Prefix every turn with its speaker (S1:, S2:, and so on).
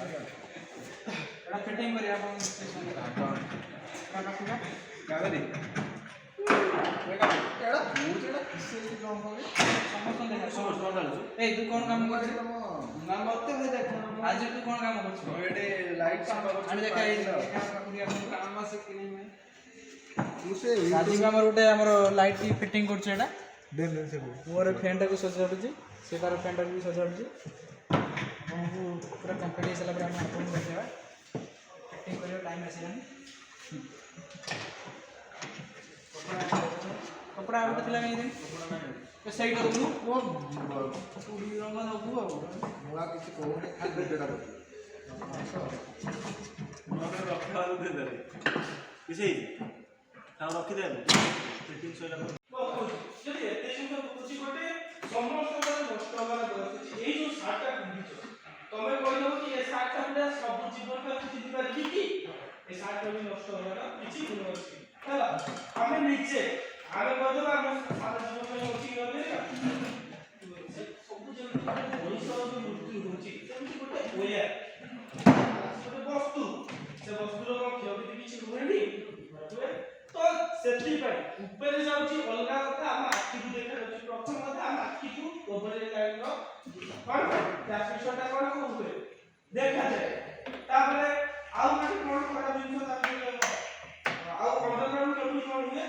S1: एटा fitting करिया अपन station का रखिया
S2: क्या करी एटा एटा बहुत एटा किसे काम करे
S1: समस्त देखा
S2: समस्त डालछु
S1: ए तू कोन काम करछ
S2: ना मते होय देख
S1: आज तू कोन काम करछ
S2: एटे लाइट सब
S1: आनी देखा ए काम से कि नहीं मैं
S2: उसे
S1: राजीव हमर उठे हमर लाइट की फिटिंग करछ एटा
S2: देन से
S1: मोर फैन टाको सजाडुची से तार फैन टाको भी सजाडुची हमहु पूरा कंप्लीट हे सला पर हम अपन कर देबा फिटिंग करियो टाइम आसीलानी कपड़ा आउट थिला नहीं दिन तो सही करू वो पूरी रंग दबु आ
S2: मुआ किसी कोने खाली बेटा
S3: मोर रखा दे दे किसे ताऊ रखी दे फिटिंग सोला
S1: যদি এতে সুন্দর কুচি কোটে সমস্ত নষ্ট হবার দরকার এই যে শার্টটা পিন্ধিছ তুমি কইলো কি এই শার্টটা পুরা সব জীবনটা পিন্ধি পারবি কি এই শার্টটা भी নষ্ট হবার কিছু গুণ আছে হলা আমি নিচে আমি কইলো আমি সারা জীবন ପାଇଁ উঠি গলে ସବୁ ଯେମିତି ପଇସାର ବି ମୃତ୍ୟୁ ହେଉଛି ସେମିତି ଗୋଟେ ଓୟା ଗୋଟେ ବସ୍ତୁ ସେ ବସ୍ତୁର କ'ଣ କ୍ଷୟକ୍ଷତି କିଛି ହୁଏନି ତ ସେଥିପାଇଁ ଉପରେ ଯାଉଛି ଅଲଗା କଥା ଆମ ଆଖିକୁ ଦେଖାଯାଉଛି ପ୍ରଥମ କଥା ଆମ ଆଖିକୁ ଓଭର ଲାଇନର କ'ଣ ଟ୍ରାନ୍ସମିଶନଟା କ'ଣ ହୁଏ ଦେଖାଯାଏ ତାପରେ ଆଉ ଗୋଟେ କ'ଣ ଖରାପ ଜିନିଷ ତାପରେ ଆଉ ଅଣ୍ଡରଗ୍ରାଉଣ୍ଡ କେମିତି କ'ଣ ହୁଏ